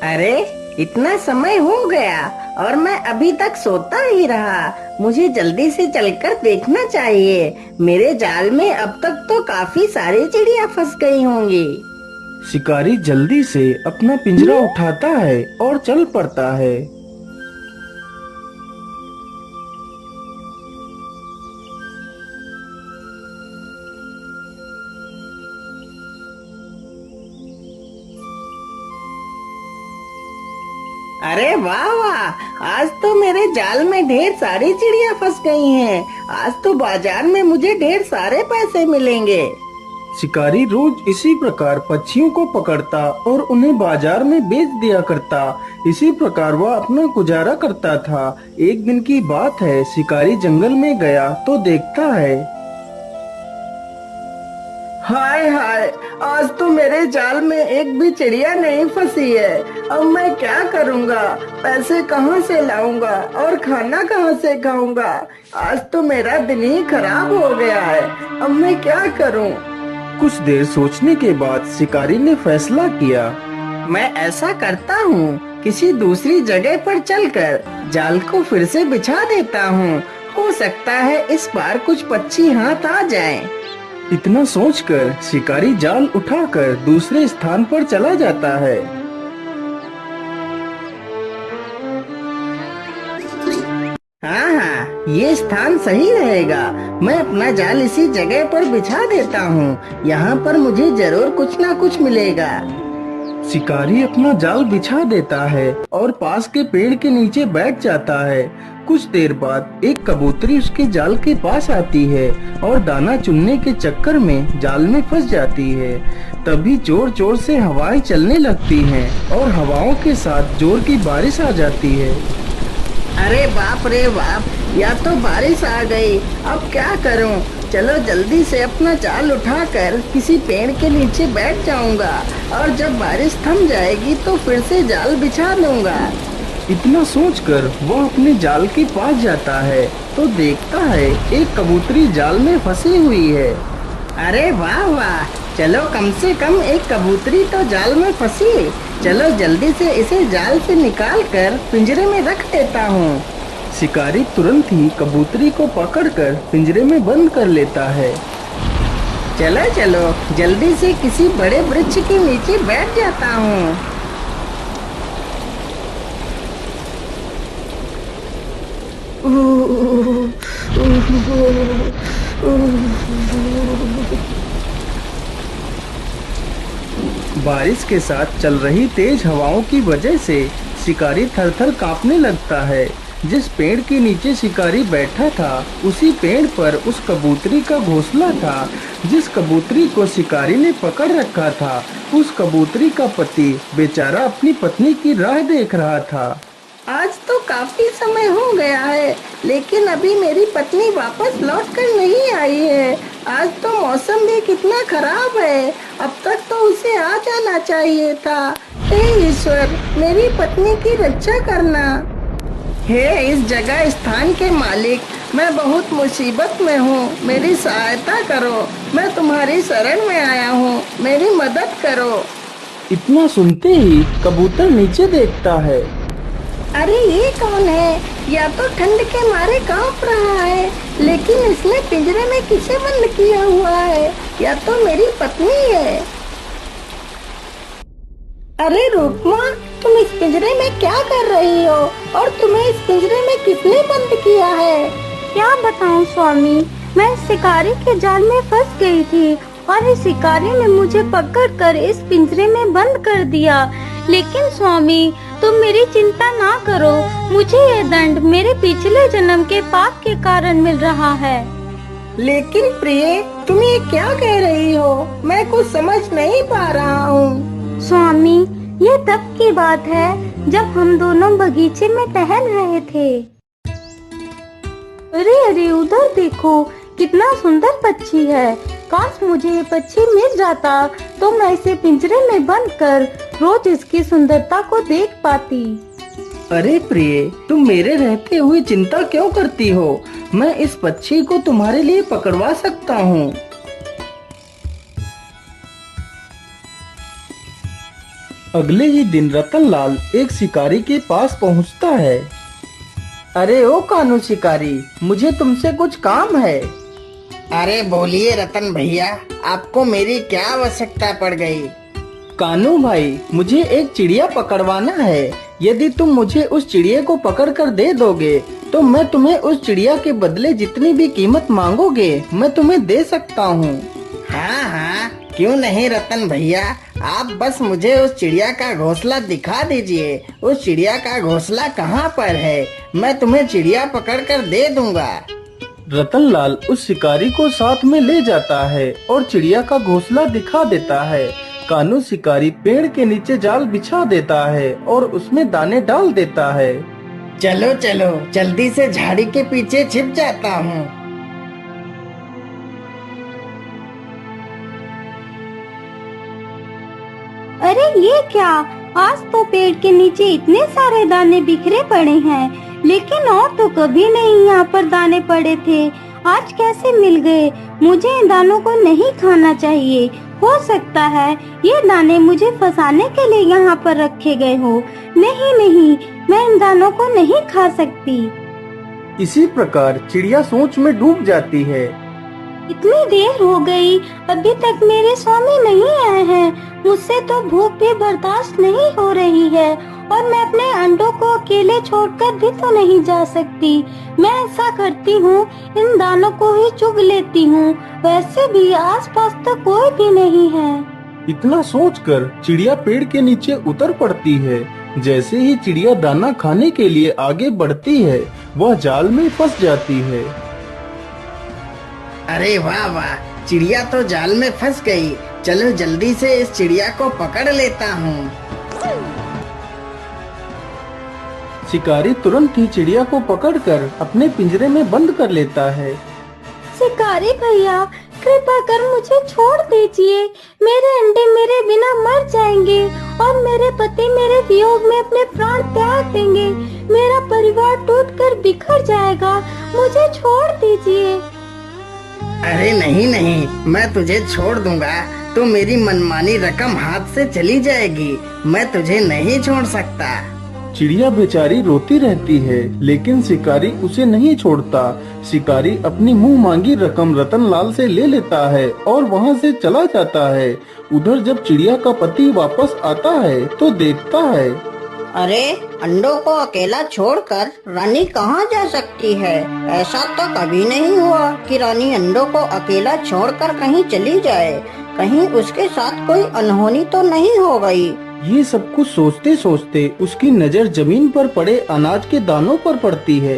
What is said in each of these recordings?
अरे, इतना समय हो गया और मैं अभी तक सोता ही रहा। मुझे जल्दी से चलकर देखना चाहिए। मेरे जाल में अब तक तो काफी सारी चिड़िया फंस गई होंगी। शिकारी जल्दी से अपना पिंजरा उठाता है और चल पड़ता है। अरे वाह वाह, आज तो मेरे जाल में ढेर सारी चिड़िया फंस गई हैं। आज तो बाजार में मुझे ढेर सारे पैसे मिलेंगे। शिकारी रोज इसी प्रकार पक्षियों को पकड़ता और उन्हें बाजार में बेच दिया करता। इसी प्रकार वह अपना गुजारा करता था। एक दिन की बात है, शिकारी जंगल में गया तो देखता है, हाय हाय, आज तो मेरे जाल में एक भी चिड़िया नहीं फंसी है। अब मैं क्या करूँगा? पैसे कहाँ से लाऊंगा और खाना कहाँ से खाऊंगा? आज तो मेरा दिन ही खराब हो गया है। अब मैं क्या करूँ? कुछ देर सोचने के बाद शिकारी ने फैसला किया। मैं ऐसा करता हूँ, किसी दूसरी जगह पर चलकर जाल को फिर से बिछा देता हूँ। हो सकता है इस बार कुछ पक्षी हाथ आ जाएं। इतना सोचकर शिकारी जाल उठाकर दूसरे स्थान पर चला जाता है। हाँ हाँ, ये स्थान सही रहेगा। मैं अपना जाल इसी जगह पर बिछा देता हूँ। यहाँ पर मुझे जरूर कुछ ना कुछ मिलेगा। शिकारी अपना जाल बिछा देता है और पास के पेड़ के नीचे बैठ जाता है। कुछ देर बाद एक कबूतरी उसके जाल के पास आती है और दाना चुनने के चक्कर में जाल में फंस जाती है। तभी जोर जोर से हवाएं चलने लगती हैं और हवाओं के साथ जोर की बारिश आ जाती है। अरे बाप रे बाप, या तो बारिश आ गई। अब क्या करूं? चलो जल्दी से अपना जाल उठाकर किसी पेड़ के नीचे बैठ जाऊंगा और जब बारिश थम जाएगी तो फिर से जाल बिछा दूंगा। इतना सोचकर वह अपने जाल के पास जाता है तो देखता है एक कबूतरी जाल में फंसी हुई है। अरे वाह वाह, चलो कम से कम एक कबूतरी तो जाल में फंसी। चलो जल्दी से इसे जाल से निकाल कर पिंजरे में रख देता हूँ। शिकारी तुरंत ही कबूतरी को पकड़कर पिंजरे में बंद कर लेता है। चलो चलो जल्दी से किसी बड़े वृक्ष के नीचे बैठ जाता हूँ। बारिश के साथ चल रही तेज हवाओं की वजह से शिकारी थर-थर कांपने लगता है। जिस पेड़ के नीचे शिकारी बैठा था उसी पेड़ पर उस कबूतरी का घोंसला था। जिस कबूतरी को शिकारी ने पकड़ रखा था उस कबूतरी का पति बेचारा अपनी पत्नी की राह देख रहा था। आज तो काफी समय हो गया है, लेकिन अभी मेरी पत्नी वापस लौट कर नहीं आई है। आज तो मौसम भी कितना खराब है। अब तक तो उसे आ जाना चाहिए था। हे ईश्वर, मेरी पत्नी की रक्षा करना। हे इस जगह स्थान के मालिक, मैं बहुत मुसीबत में हूँ। मेरी सहायता करो। मैं तुम्हारी शरण में आया हूँ, मेरी मदद करो। इतना सुनते ही कबूतर नीचे देखता है। अरे ये कौन है? या तो ठंड के मारे कांप रहा है, लेकिन इसने पिंजरे में किसे बंद किया हुआ है? या तो मेरी पत्नी है। अरे रूपमा, तुम इस पिंजरे में क्या कर रही हो और तुम्हें इस पिंजरे में किसने बंद किया है? क्या बताऊं स्वामी, मैं शिकारी के जाल में फंस गई थी और इस शिकारी ने मुझे पकड़कर इस पिंजरे में बंद कर दिया। लेकिन स्वामी, तुम मेरी चिंता ना करो। मुझे ये दंड मेरे पिछले जन्म के पाप के कारण मिल रहा है। लेकिन प्रिय, तुम ये क्या कह रही हो? मैं कुछ समझ नहीं पा रहा हूँ। स्वामी, ये तब की बात है जब हम दोनों बगीचे में टहल रहे थे। अरे अरे, उधर देखो, कितना सुंदर पक्षी है। काश मुझे ये पक्षी मिल जाता तो मैं इसे पिंजरे में बंद कर रोज इसकी सुंदरता को देख पाती। अरे प्रिय, तुम मेरे रहते हुए चिंता क्यों करती हो? मैं इस पक्षी को तुम्हारे लिए पकड़वा सकता हूँ। अगले ही दिन रतनलाल एक शिकारी के पास पहुंचता है। अरे ओ कानू शिकारी, मुझे तुमसे कुछ काम है। अरे बोलिए रतन भैया, आपको मेरी क्या आवश्यकता पड़ गई? कानू भाई, मुझे एक चिड़िया पकड़वाना है। यदि तुम मुझे उस चिड़िया को पकड़ कर दे दोगे तो मैं तुम्हें उस चिड़िया के बदले जितनी भी कीमत मांगोगे मैं तुम्हें दे सकता हूँ। हाँ हाँ, क्यों नहीं रतन भैया, आप बस मुझे उस चिड़िया का घोंसला दिखा दीजिए। उस चिड़िया का घोंसला कहाँ पर है, मैं तुम्हें चिड़िया पकड़ कर दे दूंगा। रतनलाल उस शिकारी को साथ में ले जाता है और चिड़िया का घोंसला दिखा देता है। कानू शिकारी पेड़ के नीचे जाल बिछा देता है और उसमें दाने डाल देता है। चलो चलो, जल्दी से झाड़ी के पीछे छिप जाता हूँ। अरे ये क्या, आज तो पेड़ के नीचे इतने सारे दाने बिखरे पड़े हैं, लेकिन और तो कभी नहीं यहाँ पर दाने पड़े थे। आज कैसे मिल गए? मुझे इन दानों को नहीं खाना चाहिए। हो सकता है ये दाने मुझे फंसाने के लिए यहाँ पर रखे गए हो। नहीं नहीं, मैं इन दानों को नहीं खा सकती। इसी प्रकार चिड़िया सोच में डूब जाती है। इतनी देर हो गई, अभी तक मेरे स्वामी नहीं आए हैं। मुझसे तो भूख भी बर्दाश्त नहीं हो रही है और मैं अपने अंडों को अकेले छोड़कर भी तो नहीं जा सकती। मैं ऐसा करती हूँ, इन दानों को ही चुग लेती हूँ। वैसे भी आसपास तो कोई भी नहीं है। इतना सोचकर चिड़िया पेड़ के नीचे उतर पड़ती है। जैसे ही चिड़िया दाना खाने के लिए आगे बढ़ती है, वह जाल में फंस जाती है। अरे वाह वाह, चिड़िया तो जाल में फंस गई। चलो जल्दी से इस चिड़िया को पकड़ लेता हूँ। शिकारी तुरंत ही चिड़िया को पकड़कर अपने पिंजरे में बंद कर लेता है। शिकारी भैया, कृपा कर मुझे छोड़ दीजिए। मेरे अंडे मेरे बिना मर जाएंगे और मेरे पति मेरे वियोग में अपने प्राण त्याग देंगे। मेरा परिवार टूटकर बिखर जाएगा। मुझे छोड़ दीजिए। अरे नहीं नहीं, मैं तुझे छोड़ दूंगा तो मेरी मनमानी रकम हाथ से चली जाएगी। मैं तुझे नहीं छोड़ सकता। चिड़िया बेचारी रोती रहती है, लेकिन शिकारी उसे नहीं छोड़ता। शिकारी अपनी मुंह मांगी रकम रतनलाल से ले लेता है और वहां से चला जाता है। उधर जब चिड़िया का पति वापस आता है तो देखता है, अरे अंडों को अकेला छोड़कर रानी कहाँ जा सकती है? ऐसा तो कभी नहीं हुआ कि रानी अंडों को अकेला छोड़कर कहीं चली जाए। कहीं उसके साथ कोई अनहोनी तो नहीं हो गई। ये सब कुछ सोचते सोचते उसकी नजर जमीन पर पड़े अनाज के दानों पर पड़ती है।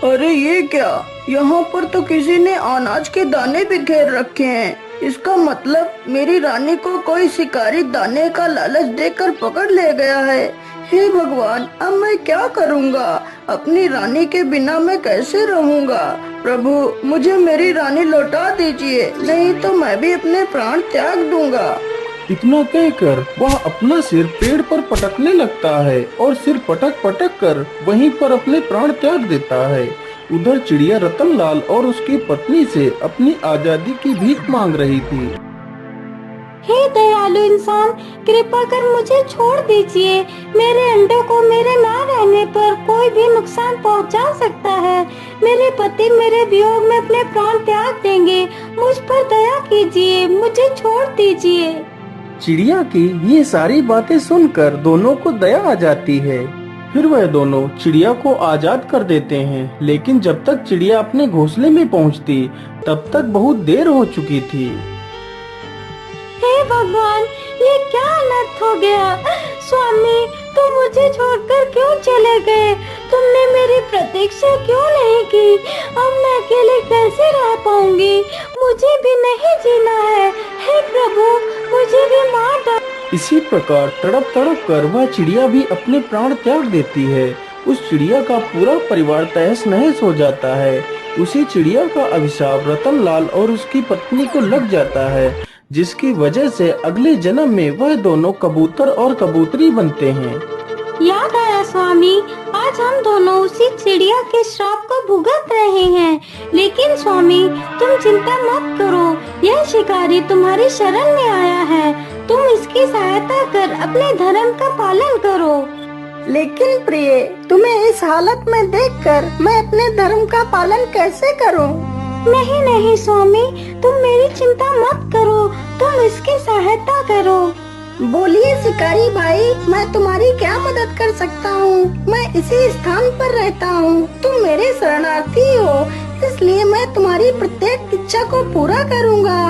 अरे ये क्या, यहाँ पर तो किसी ने अनाज के दाने बिखेर रखे हैं। इसका मतलब मेरी रानी को कोई शिकारी दाने का लालच देकर पकड़ ले गया है। हे भगवान, अब मैं क्या करूँगा? अपनी रानी के बिना मैं कैसे रहूँगा? प्रभु, मुझे मेरी रानी लौटा दीजिए, नहीं तो मैं भी अपने प्राण त्याग दूंगा। इतना कहकर वह अपना सिर पेड़ पर पटकने लगता है और सिर पटक पटक कर वहीं पर अपने प्राण त्याग देता है। उधर चिड़िया रतनलाल और उसकी पत्नी से अपनी आजादी की भीख मांग रही थी। हे दयालु इंसान, कृपा कर मुझे छोड़ दीजिए। मेरे अंडों को मेरे ना रहने पर कोई भी नुकसान पहुंचा सकता है। मेरे पति मेरे वियोग में अपने प्राण त्याग देंगे। मुझ पर दया कीजिए, मुझे छोड़ दीजिए। चिड़िया की ये सारी बातें सुनकर दोनों को दया आ जाती है। फिर वह दोनों चिड़िया को आजाद कर देते हैं, लेकिन जब तक चिड़िया अपने घोंसले में पहुंचती तब तक बहुत देर हो चुकी थी। हे भगवान, ये क्या अनर्थ हो गया? स्वामी, तुम मुझे छोड़कर क्यों चले गए? तुमने मेरी प्रतीक्षा क्यों नहीं की? अब मैं अकेले कैसे रह पाऊंगी? मुझे भी नहीं जीना है। हे प्रभु, मुझे भी मार डालो। इसी प्रकार तड़प तड़प कर वह चिड़िया भी अपने प्राण त्याग देती है। उस चिड़िया का पूरा परिवार तहस नहस हो जाता है। उसी चिड़िया का अभिशाप रतनलाल और उसकी पत्नी को लग जाता है, जिसकी वजह से अगले जन्म में वह दोनों कबूतर और कबूतरी बनते हैं। याद आया स्वामी, आज हम दोनों उसी चिड़िया के श्राप को भुगत रहे हैं। लेकिन स्वामी, तुम चिंता मत करो, यह शिकारी तुम्हारी शरण में आया है। तुम इसकी सहायता कर अपने धर्म का पालन करो। लेकिन प्रिय, तुम्हें इस हालत में देखकर मैं अपने धर्म का पालन कैसे करूं? नहीं नहीं स्वामी, तुम मेरी चिंता मत करो, तुम इसकी सहायता करो। बोलिए शिकारी भाई, मैं तुम्हारी क्या मदद कर सकता हूँ? मैं इसी स्थान पर रहता हूँ, तुम मेरे शरणार्थी हो, इसलिए मैं तुम्हारी प्रत्येक इच्छा को पूरा करूँगा।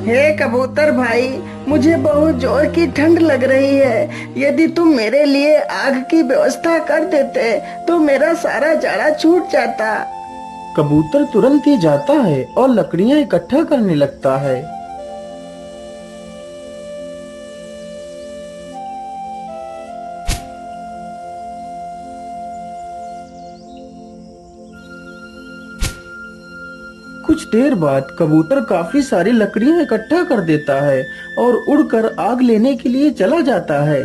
हे कबूतर भाई, मुझे बहुत जोर की ठंड लग रही है। यदि तुम मेरे लिए आग की व्यवस्था कर देते तो मेरा सारा जाड़ा छूट जाता। कबूतर तुरंत ही जाता है और लकड़ियां इकट्ठा करने लगता है। कुछ देर बाद कबूतर काफी सारी लकड़ियां इकट्ठा कर देता है और उड़कर आग लेने के लिए चला जाता है।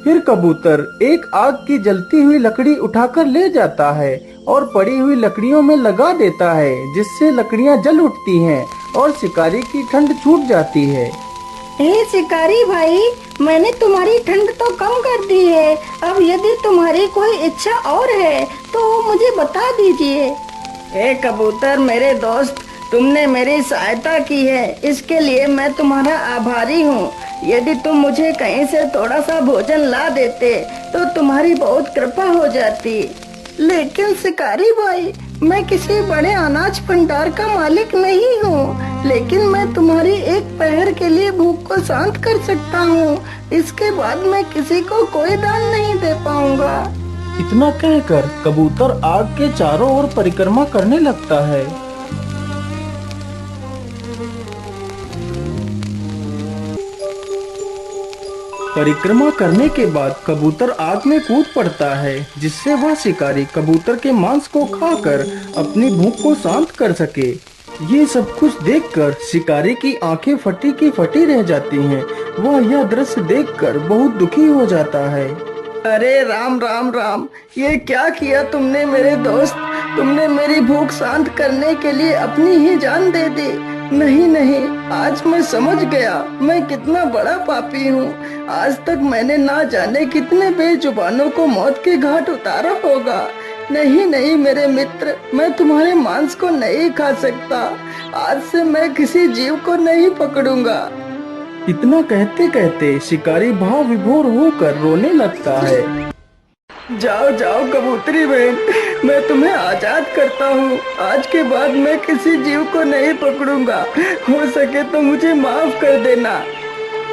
फिर कबूतर एक आग की जलती हुई लकड़ी उठाकर ले जाता है और पड़ी हुई लकड़ियों में लगा देता है, जिससे लकड़ियां जल उठती हैं और शिकारी की ठंड छूट जाती है। हे शिकारी भाई, मैंने तुम्हारी ठंड तो कम कर दी है। अब यदि तुम्हारी कोई इच्छा और है तो मुझे बता दीजिए। हे कबूतर मेरे दोस्त, तुमने मेरी सहायता की है, इसके लिए मैं तुम्हारा आभारी हूँ। यदि तुम मुझे कहीं से थोड़ा सा भोजन ला देते तो तुम्हारी बहुत कृपा हो जाती। लेकिन शिकारी भाई, मैं किसी बड़े अनाज भंडार का मालिक नहीं हूँ, लेकिन मैं तुम्हारी एक पहर के लिए भूख को शांत कर सकता हूँ। इसके बाद मैं किसी को कोई दान नहीं दे पाऊंगा। इतना कहकर कबूतर आग के चारों ओर परिक्रमा करने लगता है। परिक्रमा करने के बाद कबूतर आग में कूद पड़ता है, जिससे वह शिकारी कबूतर के मांस को खाकर अपनी भूख को शांत कर सके। ये सब कुछ देखकर शिकारी की आंखें फटी की फटी रह जाती हैं। वह यह दृश्य देखकर बहुत दुखी हो जाता है। अरे राम राम राम, ये क्या किया तुमने मेरे दोस्त? तुमने मेरी भूख शांत करने के लिए अपनी ही जान दे दी। नहीं नहीं, आज मैं समझ गया मैं कितना बड़ा पापी हूँ। आज तक मैंने ना जाने कितने बेजुबानों को मौत के घाट उतारा होगा। नहीं नहीं मेरे मित्र, मैं तुम्हारे मांस को नहीं खा सकता। आज से मैं किसी जीव को नहीं पकड़ूंगा। इतना कहते कहते शिकारी भाव विभोर होकर रोने लगता है। जाओ जाओ कबूतरी बहन, मैं तुम्हें आजाद करता हूँ। आज के बाद मैं किसी जीव को नहीं पकड़ूंगा। हो सके तो मुझे माफ कर देना।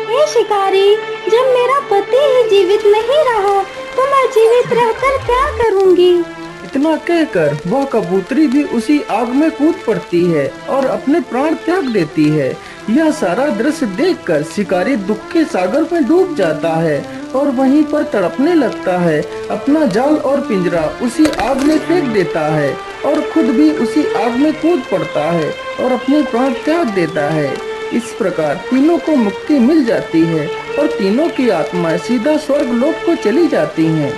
हे शिकारी, जब मेरा पति ही जीवित नहीं रहा तो मैं जीवित रहकर क्या करूँगी? इतना कहकर वह कबूतरी भी उसी आग में कूद पड़ती है और अपने प्राण त्याग देती है। यह सारा दृश्य देखकर शिकारी दुख के सागर में डूब जाता है और वहीं पर तड़पने लगता है। अपना जाल और पिंजरा उसी आग में फेंक देता है और खुद भी उसी आग में कूद पड़ता है और अपने प्राण त्याग देता है। इस प्रकार तीनों को मुक्ति मिल जाती है और तीनों की आत्माएं सीधा स्वर्ग लोक को चली जाती हैं।